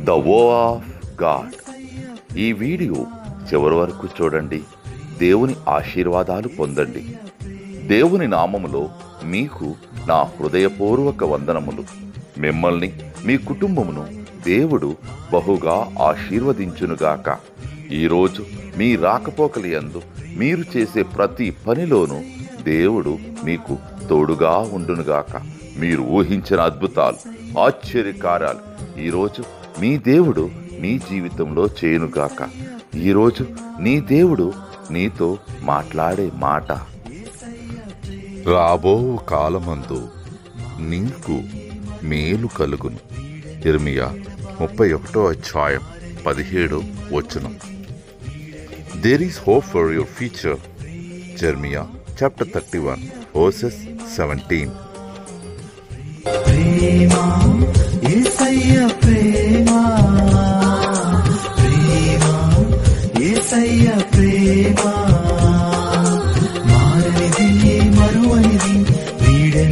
The వో of God. ఈ video చివరి వరకు చూడండి. దేవుని ఆశీర్వాదాలు పొందండి. దేవుని నామములో మీకు నా హృదయపూర్వక వందనములు. మిమ్మల్ని మీ కుటుంబమును దేవుడు బహుగా ఆశీర్వదించునుగాక. ఈరోజు మీ రాకపోకలయందు మీరు చేసే ప్రతి పనిలోనూ దేవుడు మీకు తోడుగా ఉండునుగాక. మీరు ఊహించిన అద్భుతాలు, ఆశ్చర్యకార్యాలు ఈరోజు మీ దేవుడు నీ జీవితంలో చేయునుగాక. ఈరోజు నీ దేవుడు నీతో మాట్లాడే మాట, రాబో కాలమందు నీకు మేలు కలుగును. యిర్మీయా 31:17. There is hope for your future. Jeremiah chapter 31:17. ప్రేమా యేసయ్య ప్రేమా, ప్రేమా యేసయ్య ప్రేమా.